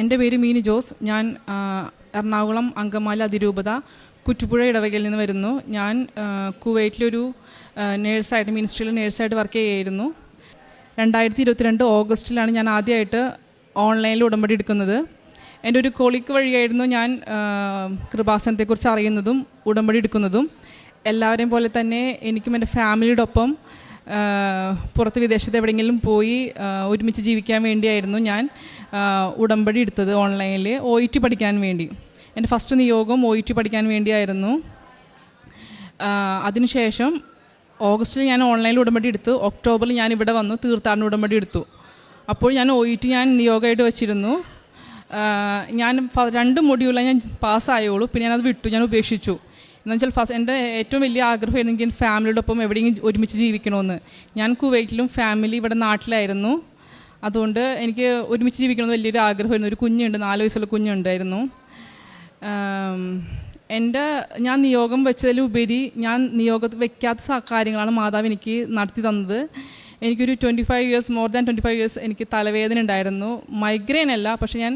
എൻ്റെ പേര് മീനി ജോസ്. ഞാൻ എറണാകുളം അങ്കമാലി അതിരൂപത കുറ്റുപുഴ ഇടവകയിൽ നിന്ന് വരുന്നു. ഞാൻ കുവൈറ്റിലൊരു നേഴ്സായിട്ട്, മിനിസ്ട്രിയിൽ നേഴ്സായിട്ട് വർക്ക് ചെയ്യുകയായിരുന്നു. 2022 ഓഗസ്റ്റിലാണ് ഞാൻ ആദ്യമായിട്ട് ഓൺലൈനിൽ ഉടമ്പടി എടുക്കുന്നത്. എൻ്റെ ഒരു കൊളീഗ് വഴിയായിരുന്നു ഞാൻ കൃപാസനത്തെക്കുറിച്ച് അറിയുന്നതും ഉടമ്പടി എടുക്കുന്നതും. എല്ലാവരെയും പോലെ തന്നെ എനിക്കും എൻ്റെ ഫാമിലിയുടെ ഒപ്പം പുറത്ത് വിദേശത്ത് എവിടെയെങ്കിലും പോയി ഒരുമിച്ച് ജീവിക്കാൻ വേണ്ടിയായിരുന്നു ഞാൻ ഉടമ്പടി എടുത്തത് ഓൺലൈനിൽ OET പഠിക്കാൻ വേണ്ടി. എൻ്റെ ഫസ്റ്റ് നിയോഗം OET പഠിക്കാൻ വേണ്ടിയായിരുന്നു. അതിനുശേഷം ഓഗസ്റ്റിൽ ഞാൻ ഓൺലൈനിൽ ഉടമ്പടി എടുത്തു. ഒക്ടോബറിൽ ഞാൻ ഇവിടെ വന്നു തീർത്ഥാടന ഉടമ്പടി എടുത്തു. അപ്പോൾ ഞാൻ OET ഞാൻ നിയോഗമായിട്ട് വെച്ചിരുന്നു. ഞാൻ 2 മൊഡ്യൂളാണ് ഞാൻ പാസ്സായുള്ളൂ. പിന്നെ ഞാനത് വിട്ടു, ഞാൻ ഉപേക്ഷിച്ചു. എന്നുവെച്ചാൽ എൻ്റെ ഏറ്റവും വലിയ ആഗ്രഹമായിരുന്നു എനിക്ക് ഫാമിലിയുടെ ഒപ്പം എവിടെയെങ്കിലും ഒരുമിച്ച് ജീവിക്കണമെന്ന്. ഞാൻ കുവൈറ്റിലും ഫാമിലി ഇവിടെ നാട്ടിലായിരുന്നു. അതുകൊണ്ട് എനിക്ക് ഒരുമിച്ച് ജീവിക്കണമെന്ന് വലിയൊരു ആഗ്രഹമായിരുന്നു. ഒരു കുഞ്ഞുണ്ട്, 4 വയസ്സുള്ള കുഞ്ഞുണ്ടായിരുന്നു. ഞാൻ നിയോഗം വെച്ചതിലുപരി ഞാൻ നിയോഗം വയ്ക്കാത്ത കാര്യങ്ങളാണ് മാതാവ് എനിക്ക് നടത്തി തന്നത്. എനിക്കൊരു 25 ഇയേഴ്സ്, മോർ ദാൻ 25 ഇയേഴ്സ് എനിക്ക് തലവേദന ഉണ്ടായിരുന്നു. മൈഗ്രെയിൻ അല്ല, പക്ഷെ ഞാൻ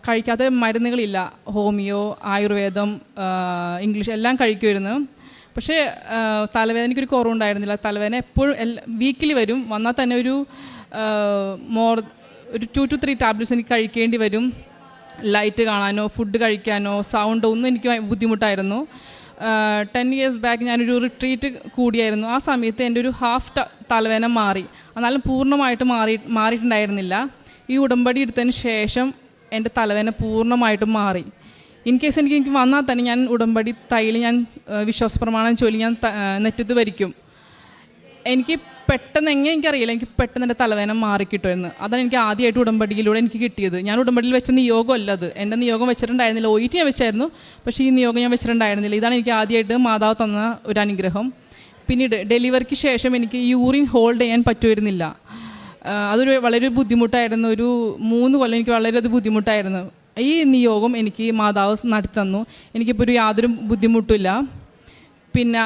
കഴിക്കാത്ത മരുന്നുകളില്ല. ഹോമിയോ, ആയുർവേദം, ഇംഗ്ലീഷ് എല്ലാം കഴിക്കുമായിരുന്നു. പക്ഷേ തലവേദനയ്ക്കൊരു കുറവുണ്ടായിരുന്നില്ല. തലവേദന എപ്പോഴും വീക്കിലി വരും. വന്നാൽ തന്നെ ഒരു 2 to 3 ടാബ്ലറ്റ്സ് എനിക്ക് കഴിക്കേണ്ടി വരും. ലൈറ്റ് കാണാനോ ഫുഡ് കഴിക്കാനോ സൗണ്ടോ ഒന്നും എനിക്ക് ബുദ്ധിമുട്ടായിരുന്നു. 10 ഇയേഴ്സ് ബാക്ക് ഞാനൊരു റിട്രീറ്റ് കൂടിയായിരുന്നു. ആ സമയത്ത് എൻ്റെ ഒരു ഹാഫ് തലവേദന മാറി. എന്നാലും പൂർണ്ണമായിട്ട് മാറിയിട്ടുണ്ടായിരുന്നില്ല. ഈ ഉടമ്പടി എടുത്തതിന് ശേഷം എൻ്റെ തലവേദന പൂർണ്ണമായിട്ടും മാറി. ഇൻ കേസ് എനിക്ക് വന്നാൽ തന്നെ ഞാൻ ഉടമ്പടി തൈല് ഞാൻ വിശ്വാസപ്രമാണം ചൊല്ലി ഞാൻ നെറ്റത്ത് വരിക്കും. എനിക്ക് പെട്ടെന്ന് എനിക്കറിയില്ല, എനിക്ക് പെട്ടെന്ന് എൻ്റെ തലവേദന മാറിക്കിട്ടുമെന്ന്. അതാണ് എനിക്ക് ആദ്യമായിട്ട് ഉടമ്പടിയിലൂടെ എനിക്ക് കിട്ടിയത്. ഞാൻ ഉടമ്പടിയിൽ വെച്ച നിയോഗം അല്ല അത്. എൻ്റെ നിയോഗം വെച്ചിട്ടുണ്ടായിരുന്നില്ല. OET ഞാൻ വെച്ചായിരുന്നു, പക്ഷേ ഈ നിയോഗം ഞാൻ വെച്ചിട്ടുണ്ടായിരുന്നില്ല. ഇതാണ് എനിക്ക് ആദ്യമായിട്ട് മാതാവ് തന്ന ഒരു അനുഗ്രഹം. പിന്നീട് ഡെലിവറിക്ക് ശേഷം എനിക്ക് യൂറിൻ ഹോൾഡ് ചെയ്യാൻ പറ്റുമായിരുന്നില്ല. അതൊരു വളരെ ബുദ്ധിമുട്ടായിരുന്നു. ഒരു 3 കൊല്ലം എനിക്ക് വളരെ ബുദ്ധിമുട്ടായിരുന്നു. ഈ നിയോഗം എനിക്ക് മാതാവ് നടത്തി തന്നു. എനിക്കിപ്പോൾ യാതൊരു ബുദ്ധിമുട്ടില്ല. പിന്നെ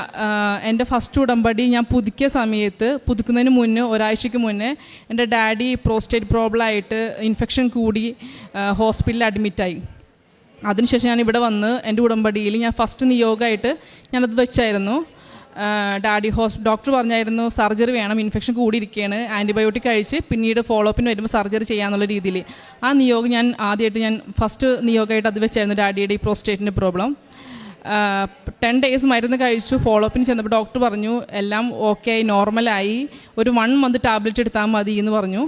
എൻ്റെ ഫസ്റ്റ് ഉടമ്പടി ഞാൻ പുതുക്കിയ സമയത്ത്, പുതുക്കുന്നതിന് മുന്നേ ഒരാഴ്ചയ്ക്ക് മുന്നേ എൻ്റെ ഡാഡി പ്രോസ്റ്റേറ്റ് പ്രോബ്ലമായിട്ട് ഇൻഫെക്ഷൻ കൂടി ഹോസ്പിറ്റലിൽ അഡ്മിറ്റായി. അതിനുശേഷം ഞാൻ ഇവിടെ വന്ന് എൻ്റെ ഉടമ്പടിയിൽ ഞാൻ ഫസ്റ്റ് നിയോഗമായിട്ട് ഞാനത് വെച്ചായിരുന്നു. ഡോക്ടർ പറഞ്ഞായിരുന്നു സർജറി വേണം, ഇൻഫെക്ഷൻ കൂടിയിരിക്കുകയാണ്, ആൻറ്റിബയോട്ടിക് കഴിച്ച് പിന്നീട് ഫോളോ അപ്പിന് വരുമ്പോൾ സർജറി ചെയ്യാന്നുള്ള രീതിയിൽ. ആ നിയോഗം ഞാൻ ആദ്യമായിട്ട് ഫസ്റ്റ് നിയോഗമായിട്ട് അത് വെച്ചായിരുന്നു. ഡാഡിയുടെ ഈ പ്രോസ്റ്റേറ്റിൻ്റെ പ്രോബ്ലം 10 ഡേയ്സ് മരുന്ന് കഴിച്ചു. ഫോളോ അപ്പിന് ചെന്നപ്പോൾ ഡോക്ടർ പറഞ്ഞു എല്ലാം ഓക്കെ ആയി, നോർമലായി, ഒരു 1 മന്ത് ടാബ്ലറ്റ് എടുത്താൽ മതി എന്ന് പറഞ്ഞു.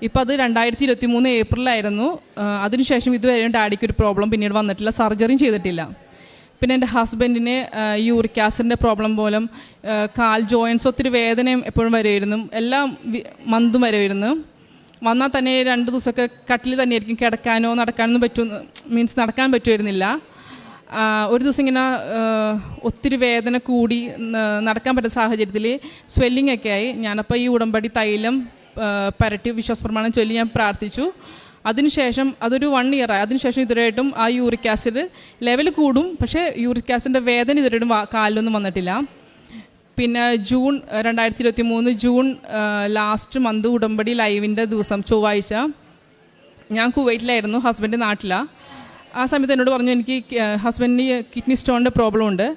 ഇപ്പോൾ അത് 2023 ഏപ്രിലായിരുന്നു. അതിനുശേഷം ഇതുവരെയും ഡാഡിക്കൊരു പ്രോബ്ലം പിന്നീട് വന്നിട്ടില്ല, സർജറിയും ചെയ്തിട്ടില്ല. പിന്നെ എൻ്റെ ഹസ്ബൻഡിന് യൂറിക് ആസിഡിൻ്റെ പ്രോബ്ലം മൂലം കാൽ ജോയിൻസ് ഒത്തിരി വേദനയും എപ്പോഴും വരുമായിരുന്നു. എല്ലാം മന്തും വരുമായിരുന്നു. വന്നാൽ തന്നെ 2 ദിവസമൊക്കെ കട്ടിൽ തന്നെയായിരിക്കും, കിടക്കാനോ നടക്കാനൊന്നും നടക്കാൻ പറ്റുമായിരുന്നില്ല. ഒരു ദിവസം ഇങ്ങനെ ഒത്തിരി വേദന കൂടി നടക്കാൻ പറ്റുന്ന സാഹചര്യത്തിൽ സ്വെല്ലിംഗ് ഒക്കെ ആയി. ഞാനപ്പോൾ ഈ ഉടമ്പടി തൈലം പരട്ടി വിശ്വാസപ്രമാണം ചൊല്ലി ഞാൻ പ്രാർത്ഥിച്ചു. അതിനുശേഷം അതൊരു 1 ഇയറായി. അതിനുശേഷം ഇതുവരെയായിട്ടും ആ യൂറിക് ആസിഡ് ലെവൽ കൂടും, പക്ഷേ യൂറിക് ആസിഡിൻ്റെ വേദന ഇതുവരെയായിട്ടും കാലിലൊന്നും വന്നിട്ടില്ല. പിന്നെ 2023 ജൂൺ ലാസ്റ്റ് മന്ത് ഉടമ്പടി ലൈവിൻ്റെ ദിവസം ചൊവ്വാഴ്ച ഞാൻ കുവൈറ്റിലായിരുന്നു, ഹസ്ബൻഡ് നാട്ടിലാണ്. ആ സമയത്ത് എന്നോട് പറഞ്ഞു എനിക്ക് ഹസ്ബൻഡിന് കിഡ്നി സ്റ്റോണിൻ്റെ പ്രോബ്ലം ഉണ്ട്,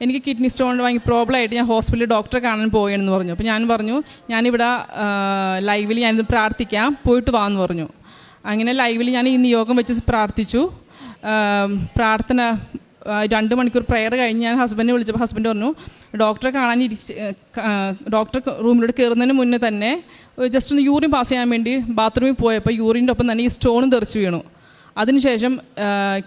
എനിക്ക് കിഡ്നി സ്റ്റോണിൻ്റെ ഭയങ്കര പ്രോബ്ലമായിട്ട് ഞാൻ ഹോസ്പിറ്റലിൽ ഡോക്ടറെ കാണാൻ പോയെന്ന് പറഞ്ഞു. അപ്പോൾ ഞാൻ പറഞ്ഞു ഞാനിവിടെ ലൈവിൽ ഞാനിത് പ്രാർത്ഥിക്കാം, പോയിട്ട് വാന്ന് പറഞ്ഞു. അങ്ങനെ ലൈവിൽ ഞാൻ ഈ നിയോഗം വെച്ച് പ്രാർത്ഥിച്ചു. പ്രാർത്ഥന 2 മണിക്കൂർ പ്രെയർ കഴിഞ്ഞ് ഞാൻ ഹസ്ബൻഡിനെ വിളിച്ചപ്പോൾ ഹസ്ബൻഡ് പറഞ്ഞു ഡോക്ടറെ കാണാൻ ഡോക്ടർ റൂമിലൂടെ കയറുന്നതിന് മുന്നേ തന്നെ ജസ്റ്റ് ഒന്ന് യൂറിൻ പാസ് ചെയ്യാൻ വേണ്ടി ബാത്റൂമിൽ പോയപ്പോൾ യൂറിൻ്റെ ഒപ്പം തന്നെ ഈ സ്റ്റോണും തെറിച്ച് വീണു. അതിനുശേഷം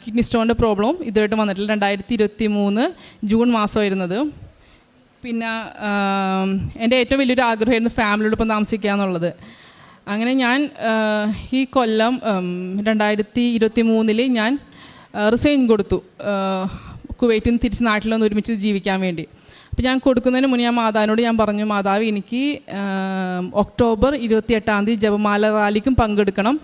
കിഡ്നി സ്റ്റോണിൻ്റെ പ്രോബ്ലം ഇതുമായിട്ട് വന്നിട്ടില്ല. 2023 ജൂൺ മാസമായിരുന്നത്. പിന്നെ എൻ്റെ ഏറ്റവും വലിയൊരു ആഗ്രഹമായിരുന്നു ഫാമിലിയോടൊപ്പം താമസിക്കുക എന്നുള്ളത്. അങ്ങനെ ഞാൻ ഈ കൊല്ലം 2023 ഞാൻ റിസൈൻ കൊടുത്തു, കുവൈറ്റിൽ നിന്ന് തിരിച്ച് നാട്ടിൽ വന്ന് ഒരുമിച്ച് ജീവിക്കാൻ വേണ്ടി. അപ്പോൾ ഞാൻ കൊടുക്കുന്നതിന് മുന്നേ ഞാൻ മാതാവിനോട് ഞാൻ പറഞ്ഞു മാതാവ് എനിക്ക് ഒക്ടോബർ 28 ജപമാല റാലിക്കും പങ്കെടുക്കണം,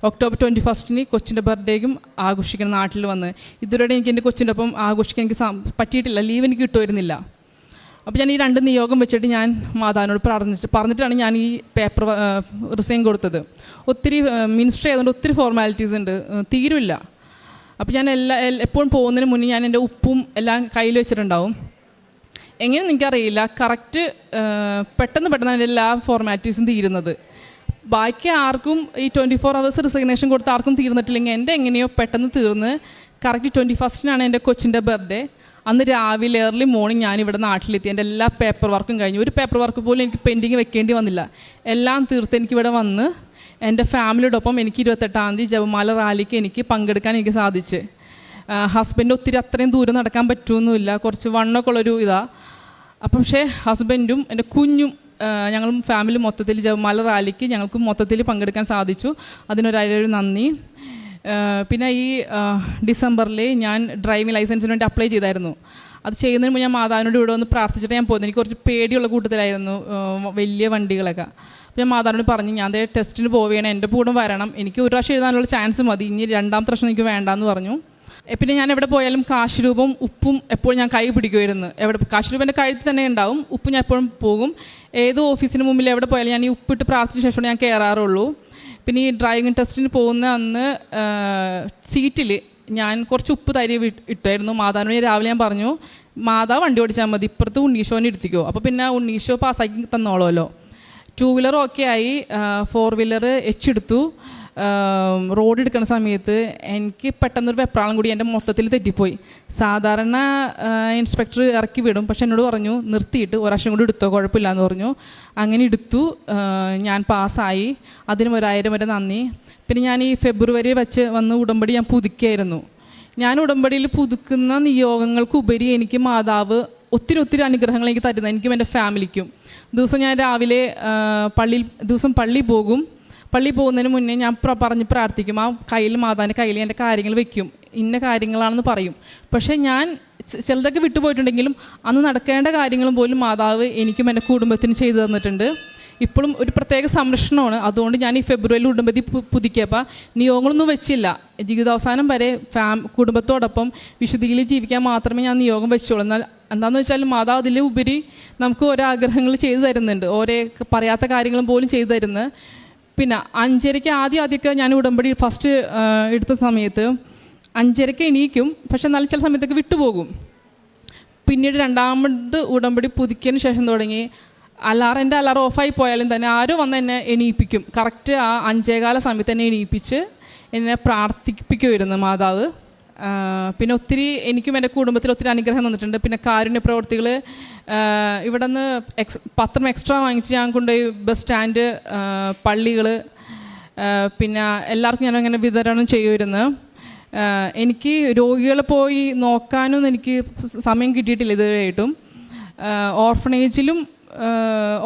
ഒക്ടോബർ 21 കൊച്ചിൻ്റെ ബർത്ത്ഡേക്കും ആഘോഷിക്കണം നാട്ടിൽ വന്ന്. ഇതുവരെ എനിക്ക് എൻ്റെ കൊച്ചിൻ്റെ ഒപ്പം ആഘോഷിക്കാൻ എനിക്ക് പറ്റിയിട്ടില്ല, ലീവ് എനിക്ക് കിട്ടുമായിരുന്നില്ല. അപ്പോൾ ഞാൻ ഈ 2 നിയോഗം വെച്ചിട്ട് ഞാൻ മാതാവിനോട് പറഞ്ഞിട്ടാണ് ഞാൻ ഈ പേപ്പർ റിസൈൻ കൊടുത്തത്. ഒത്തിരി മിനിസ്റ്റർ ആയതുകൊണ്ട് ഒത്തിരി ഫോർമാലിറ്റീസ് ഉണ്ട്, തീരുമില്ല. അപ്പോൾ ഞാൻ എപ്പോഴും പോകുന്നതിന് മുന്നേ ഞാൻ എൻ്റെ ഉപ്പും എല്ലാം കയ്യിൽ വെച്ചിട്ടുണ്ടാവും. എങ്ങനെയെന്ന് എനിക്കറിയില്ല, കറക്റ്റ് പെട്ടെന്ന് എൻ്റെ എല്ലാ ഫോർമാലിറ്റീസും തീരുന്നത്. ബാക്കി ആർക്കും ഈ 24 hours റിസിഗ്നേഷൻ കൊടുത്ത് ആർക്കും തീർന്നിട്ടില്ലെങ്കിൽ എൻ്റെ എങ്ങനെയോ പെട്ടെന്ന് തീർന്ന് കറക്റ്റ് 21st എൻ്റെ കൊച്ചിൻ്റെ ബർത്ത്ഡേ. അന്ന് രാവിലെ ഏർലി മോർണിംഗ് ഞാനിവിടെ നാട്ടിലെത്തി. എൻ്റെ എല്ലാ പേപ്പർ വർക്കും കഴിഞ്ഞു. ഒരു പേപ്പർ വർക്ക് പോലും എനിക്ക് പെൻഡിങ് വെക്കേണ്ടി വന്നില്ല. എല്ലാം തീർത്ത് എനിക്കിവിടെ വന്ന് എൻ്റെ ഫാമിലിയോടൊപ്പം എനിക്ക് 28-ാം തീയതി ജപമാല റാലിക്ക് എനിക്ക് പങ്കെടുക്കാൻ എനിക്ക് സാധിച്ചു. ഹസ്ബൻഡ് ഒത്തിരി അത്രയും ദൂരം നടക്കാൻ പറ്റുമൊന്നുമില്ല, കുറച്ച് വണ്ണമൊക്കെ ഉള്ളൊരു ഇതാണ്. അപ്പം പക്ഷേ ഹസ്ബൻഡും എൻ്റെ കുഞ്ഞും ഞങ്ങളും ഫാമിലി മൊത്തത്തിൽ ജപമാല റാലിക്ക് ഞങ്ങൾക്ക് മൊത്തത്തിൽ പങ്കെടുക്കാൻ സാധിച്ചു. അതിനൊരു നന്ദി. പിന്നെ ഈ ഡിസംബറിൽ ഞാൻ ഡ്രൈവിംഗ് ലൈസൻസിന് വേണ്ടി അപ്ലൈ ചെയ്തായിരുന്നു. അത് ചെയ്യുന്നതിന് മുമ്പ് ഞാൻ മാതാവിനോട് ഇവിടെ ഒന്ന് പ്രാർത്ഥിച്ചിട്ട് ഞാൻ പോകുന്നത്. എനിക്ക് കുറച്ച് പേടിയുള്ള കൂട്ടത്തിലായിരുന്നു വലിയ വണ്ടികളൊക്കെ. അപ്പോൾ ഞാൻ മാതാവിനോട് പറഞ്ഞു, ഞാൻ അതേ ടെസ്റ്റിന് പോവുകയാണ്, എൻ്റെ കൂടെ വരണം, എനിക്ക് ഒരു പ്രാവശ്യം എഴുതാനുള്ള ചാൻസ് മതി, ഇനി 2ാമത്തെ പ്രശ്നം എനിക്ക് വേണ്ടാന്ന് പറഞ്ഞു. പിന്നെ ഞാൻ എവിടെ പോയാലും കാശ് രൂപം ഉപ്പും എപ്പോഴും ഞാൻ കൈ പിടിക്കുമായിരുന്നു. കാശ് രൂപ എൻ്റെ കഴുത്തിൽ തന്നെ ഉണ്ടാവും, ഉപ്പ് ഞാൻ എപ്പോഴും പോകും. ഏത് ഓഫീസിന് മുമ്പിൽ എവിടെ പോയാലും ഞാൻ ഈ ഉപ്പിട്ട് പ്രാർത്ഥിച്ച ശേഷമാണ് ഞാൻ കയറാറുള്ളൂ. പിന്നെ ഈ ഡ്രൈവിംഗ് ടെസ്റ്റിന് പോകുന്ന അന്ന് സീറ്റിൽ ഞാൻ കുറച്ച് ഉപ്പ് തരി ഇട്ടായിരുന്നു. മാതാവിനോട് രാവിലെ ഞാൻ പറഞ്ഞു, മാതാവ് വണ്ടി ഓടിച്ചാൽ മതി, ഇപ്പുറത്ത് ഉണ്ണീഷോനെ എടുത്തിക്കോ. അപ്പോൾ പിന്നെ ഉണ്ണീഷോ പാസ്സാക്കി തന്നോളൂല്ലോ. 2 വീലർ ഓക്കെ ആയി. 4 വീലർ എടുത്തു. റോഡ് എടുക്കുന്ന സമയത്ത് എനിക്ക് പെട്ടെന്നൊരു വെപ്രാളം കൂടി എൻ്റെ മൊത്തത്തിൽ തെറ്റിപ്പോയി. സാധാരണ ഇൻസ്പെക്ടർ ഇറക്കി വിടും, പക്ഷെ എന്നോട് പറഞ്ഞു നിർത്തിയിട്ട് 1 വർഷം കൂടി എടുത്തോ, കുഴപ്പമില്ല എന്ന് പറഞ്ഞു. അങ്ങനെ എടുത്തു. ഞാൻ പാസ്സായി. അതിന് 1000 വരെ നന്ദി. പിന്നെ ഞാൻ ഈ ഫെബ്രുവരി വെച്ച് വന്ന് ഉടമ്പടി ഞാൻ പുതുക്കിയായിരുന്നു. ഞാൻ ഉടമ്പടിയിൽ പുതുക്കുന്ന നിയോഗങ്ങൾക്കുപരി എനിക്ക് മാതാവ് ഒത്തിരി അനുഗ്രഹങ്ങൾ എനിക്ക് തരുന്നത്, എനിക്കും എൻ്റെ ഫാമിലിക്കും. ദിവസം ഞാൻ രാവിലെ പള്ളിയിൽ പോകും. പള്ളിയിൽ പോകുന്നതിന് മുന്നേ ഞാൻ പറഞ്ഞ് പ്രാർത്ഥിക്കും. ആ മാതാവിൻ്റെ കയ്യിൽ എൻ്റെ കാര്യങ്ങൾ വെക്കും, ഇന്ന കാര്യങ്ങളാണെന്ന് പറയും. പക്ഷേ ഞാൻ ചിലതൊക്കെ വിട്ടുപോയിട്ടുണ്ടെങ്കിലും അന്ന് നടക്കേണ്ട കാര്യങ്ങളും പോലും മാതാവ് എനിക്കും എൻ്റെ കുടുംബത്തിന് ചെയ്തു തന്നിട്ടുണ്ട്. ഇപ്പോഴും ഒരു പ്രത്യേക സംരക്ഷണമാണ്. അതുകൊണ്ട് ഞാൻ ഈ ഫെബ്രുവരിയിൽ ഉടമ്പടി പുതുക്കിയപ്പോൾ നിയോഗങ്ങളൊന്നും വെച്ചില്ല. ജീവിതാവസാനം വരെ കുടുംബത്തോടൊപ്പം വിശുദ്ധിയിൽ ജീവിക്കാൻ മാത്രമേ ഞാൻ നിയോഗം വെച്ചോളൂ. എന്നാൽ എന്താണെന്ന് വെച്ചാൽ മാതാവ് അതിൽ ഉപരി നമുക്ക് ഓരോ ആഗ്രഹങ്ങൾ ചെയ്തു തരുന്നുണ്ട്, ഓരോ പറയാത്ത കാര്യങ്ങളും പോലും ചെയ്തു തരുന്നത്. പിന്നെ 5:30 ആദ്യമൊക്കെ ഞാൻ ഉടമ്പടി ഫസ്റ്റ് എടുത്ത സമയത്ത് 5:30 എണീക്കും, പക്ഷെ എന്നാലും ചില സമയത്തൊക്കെ വിട്ടുപോകും. പിന്നീട് 2ാമത് ഉടമ്പടി പുതുക്കിയതിന് ശേഷം തുടങ്ങി എൻ്റെ അലാറം ഓഫായി പോയാലും തന്നെ ആരും വന്ന് എന്നെ എണീപ്പിക്കും. കറക്റ്റ് ആ 5:15 സമയത്ത് എന്നെ എണീപ്പിച്ച് എന്നെ പ്രാർത്ഥിപ്പിക്കുമായിരുന്നു മാതാവ്. പിന്നെ ഒത്തിരി എനിക്കും എൻ്റെ കുടുംബത്തിൽ ഒത്തിരി അനുഗ്രഹം തന്നിട്ടുണ്ട്. പിന്നെ കാരുണ്യ പ്രവർത്തികൾ ഇവിടെ നിന്ന് പത്രം എക്സ്ട്രാ വാങ്ങിച്ച് ഞാൻ കൊണ്ടുപോയി ബസ് സ്റ്റാൻഡ്, പള്ളികൾ, പിന്നെ എല്ലാവർക്കും ഞാൻ അങ്ങനെ വിതരണം ചെയ്യുമായിരുന്നു. എനിക്ക് രോഗികളെ പോയി നോക്കാനൊന്നും എനിക്ക് സമയം കിട്ടിയിട്ടില്ല ഇതുവരെയായിട്ടും. ഓർഫണേജിലും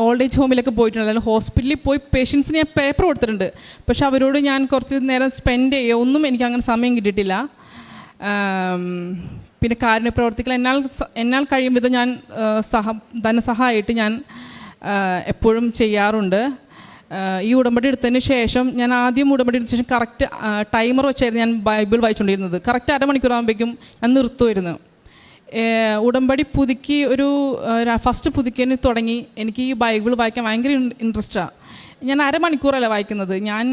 ഓൾഡ് ഏജ് ഹോമിലൊക്കെ പോയിട്ടുണ്ട്. അല്ലെങ്കിൽ ഹോസ്പിറ്റലിൽ പോയി പേഷ്യൻസിന് ഞാൻ പേപ്പർ കൊടുത്തിട്ടുണ്ട്, പക്ഷെ അവരോട് ഞാൻ കുറച്ച് നേരം സ്പെൻഡ് ചെയ്യുക ഒന്നും എനിക്ക് അങ്ങനെ സമയം കിട്ടിയിട്ടില്ല. പിന്നെ കാരുണ്യ പ്രവർത്തികൾ എന്നാൽ കഴിയും വിധം ഞാൻ ധനസഹായമായിട്ട് ഞാൻ എപ്പോഴും ചെയ്യാറുണ്ട്. ഈ ഉടമ്പടി എടുത്തതിന് ശേഷം ഞാൻ ആദ്യം ഉടമ്പടി എടുത്ത ശേഷം കറക്റ്റ് ടൈമർ വെച്ചായിരുന്നു ഞാൻ ബൈബിൾ വായിച്ചുകൊണ്ടിരുന്നത്. കറക്റ്റ് 1/2 മണിക്കൂറാകുമ്പോഴേക്കും ഞാൻ നിർത്തുമായിരുന്നു. ഉടമ്പടി പുതുക്കി ഫസ്റ്റ് പുതുക്കിയതിന് തുടങ്ങി എനിക്ക് ഈ ബൈബിൾ വായിക്കാൻ ഭയങ്കര ഇൻട്രസ്റ്റാണ്. ഞാൻ 1/2 മണിക്കൂറല്ല വായിക്കുന്നത്. ഞാൻ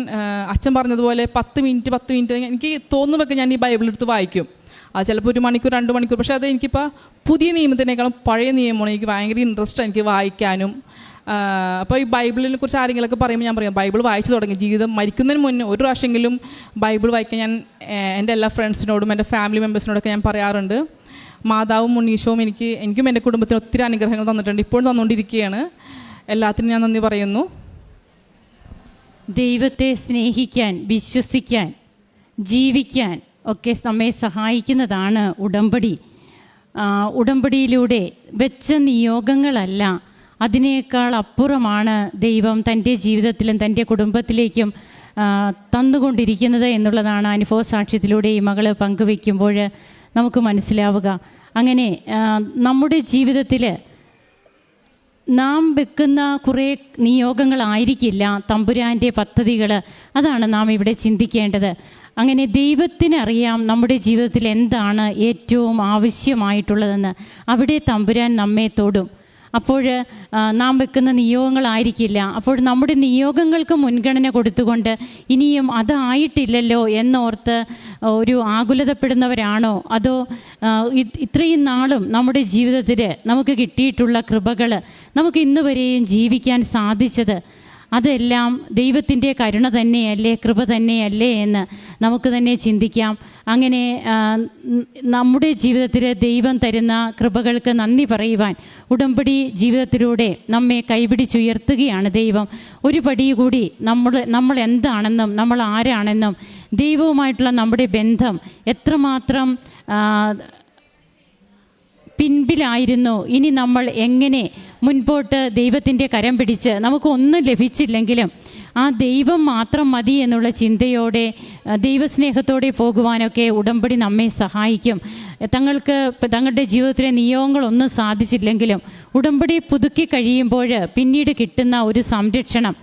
അച്ഛൻ പറഞ്ഞതുപോലെ 10 മിനിറ്റ് എനിക്ക് തോന്നുമ്പോൾ ഞാൻ ഈ ബൈബിൾ എടുത്ത് വായിക്കും. അത് ചിലപ്പോൾ 1 മണിക്കൂർ 2 മണിക്കൂർ. പക്ഷേ അത് എനിക്കിപ്പോൾ പുതിയ നിയമത്തിനേക്കാളും പഴയ നിയമമാണ് എനിക്ക് ഭയങ്കര ഇൻട്രസ്റ്റാണ് എനിക്ക് വായിക്കാനും. അപ്പോൾ ഈ ബൈബിളിനെ കുറിച്ച് ആരെങ്കിലുമൊക്കെ പറയുമ്പോൾ ഞാൻ പറയും ബൈബിൾ വായിച്ചു തുടങ്ങി. ജീവിതം മരിക്കുന്നതിന് മുന്നേ 1 പ്രാവശ്യമെങ്കിലും ബൈബിൾ വായിക്കാൻ ഞാൻ എൻ്റെ എല്ലാ ഫ്രണ്ട്സിനോടും എൻ്റെ ഫാമിലി മെമ്പേഴ്സിനോടൊക്കെ ഞാൻ പറയാറുണ്ട്. മാതാവും ഉണ്ണീഷവും എനിക്കും എൻ്റെ കുടുംബത്തിന് ഒത്തിരി അനുഗ്രഹങ്ങൾ തന്നിട്ടുണ്ട്, ഇപ്പോഴും തന്നുകൊണ്ടിരിക്കുകയാണ്. എല്ലാത്തിനും ഞാൻ നന്ദി പറയുന്നു. ദൈവത്തെ സ്നേഹിക്കാൻ, വിശ്വസിക്കാൻ, ജീവിക്കാൻ ഒക്കെ നമ്മെ സഹായിക്കുന്നതാണ് ഉടമ്പടി. ഉടമ്പടിയിലൂടെ വെച്ച നിയോഗങ്ങളല്ല, അതിനേക്കാൾ അപ്പുറമാണ് ദൈവം തൻ്റെ ജീവിതത്തിലും തൻ്റെ കുടുംബത്തിലേക്കും തന്നുകൊണ്ടിരിക്കുന്നത് എന്നുള്ളതാണ് അനുഭവ സാക്ഷ്യത്തിലൂടെ ഈ മകൾ പങ്കുവയ്ക്കുമ്പോൾ നമുക്ക് മനസ്സിലാവുക. അങ്ങനെ നമ്മുടെ ജീവിതത്തിൽ നാം വെക്കുന്ന കുറേ നിയോഗങ്ങളായിരിക്കില്ല തമ്പുരാൻ്റെ പദ്ധതികൾ. അതാണ് നാം ഇവിടെ ചിന്തിക്കേണ്ടത്. അങ്ങനെ ദൈവത്തിനറിയാം നമ്മുടെ ജീവിതത്തിൽ എന്താണ് ഏറ്റവും ആവശ്യമായിട്ടുള്ളതെന്ന്. അവിടെ തമ്പുരാൻ നമ്മെ തൊടും. അപ്പോൾ നാം വെക്കുന്ന നിയോഗങ്ങളായിരിക്കില്ല. അപ്പോൾ നമ്മുടെ നിയോഗങ്ങൾക്ക് മുൻഗണന കൊടുത്തുകൊണ്ട് ഇനിയും അതായിട്ടില്ലല്ലോ എന്നോർത്ത് ഒരു ആകുലതപ്പെടുന്നവരാണോ? അതോ ഇത്രയും നാളും നമ്മുടെ ജീവിതത്തിൽ നമുക്ക് കിട്ടിയിട്ടുള്ള കൃപകൾ, നമുക്ക് ഇന്ന് വരെയും ജീവിക്കാൻ സാധിച്ചത് അതെല്ലാം ദൈവത്തിൻ്റെ കരുണ തന്നെയല്ലേ, കൃപ തന്നെയല്ലേ എന്ന് നമുക്ക് തന്നെ ചിന്തിക്കാം. അങ്ങനെ നമ്മുടെ ജീവിതത്തിൽ ദൈവം തരുന്ന കൃപകൾക്ക് നന്ദി പറയുവാൻ ഉടമ്പടി ജീവിതത്തിലൂടെ നമ്മെ കൈപിടിച്ചുയർത്തുകയാണ് ദൈവം. ഒരു പടി കൂടി നമ്മൾ എന്താണെന്നും നമ്മൾ ആരാണെന്നും ദൈവവുമായിട്ടുള്ള നമ്മുടെ ബന്ധം എത്രമാത്രം പിൻപിലായിരുന്നു, ഇനി നമ്മൾ എങ്ങനെ മുൻപോട്ട് ദൈവത്തിൻ്റെ കരം പിടിച്ച് നമുക്കൊന്നും ലഭിച്ചില്ലെങ്കിലും ആ ദൈവം മാത്രം മതി എന്നുള്ള ചിന്തയോടെ ദൈവസ്നേഹത്തോടെ പോകുവാനൊക്കെ ഉടമ്പടി നമ്മെ സഹായിക്കും. തങ്ങളുടെ ജീവിതത്തിലെ നിയോഗങ്ങളൊന്നും സാധിച്ചില്ലെങ്കിലും ഉടമ്പടി പുതുക്കി കഴിയുമ്പോൾ പിന്നീട് കിട്ടുന്ന ഒരു സംരക്ഷണം,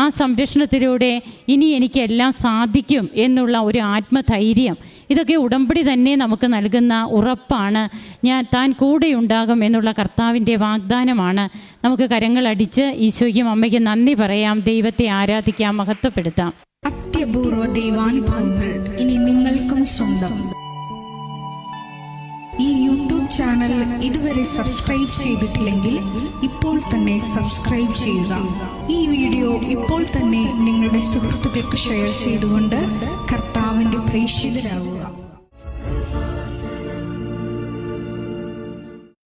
ആ സംരക്ഷണത്തിലൂടെ ഇനി എനിക്കെല്ലാം സാധിക്കും എന്നുള്ള ഒരു ആത്മധൈര്യം, ഇതൊക്കെ ഉടമ്പടി തന്നെ നമുക്ക് നൽകുന്ന ഉറപ്പാണ്. താൻ കൂടെയുണ്ടാകും എന്നുള്ള കർത്താവിൻ്റെ വാഗ്ദാനമാണ്. നമുക്ക് കരങ്ങളടിച്ച് ഈശോയ്ക്കും അമ്മയ്ക്കും നന്ദി പറയാം, ദൈവത്തെ ആരാധിക്കാം, മഹത്വപ്പെടുത്താം. അത്യപൂർവ ദൈവാനുഭവങ്ങൾ ഇനി നിങ്ങൾക്കും സ്വന്തം. ഈ യൂട്യൂബ് ചാനൽ ഇതുവരെ സബ്സ്ക്രൈബ് ചെയ്തിട്ടില്ലെങ്കിൽ ഇപ്പോൾ തന്നെ സബ്സ്ക്രൈബ് ചെയ്യുക. ഈ വീഡിയോ ഇപ്പോൾ തന്നെ നിങ്ങളുടെ സുഹൃത്തുക്കൾക്ക് ഷെയർ ചെയ്തുകൊണ്ട് കർത്താവിന്റെ പ്രേക്ഷിതരാകുക.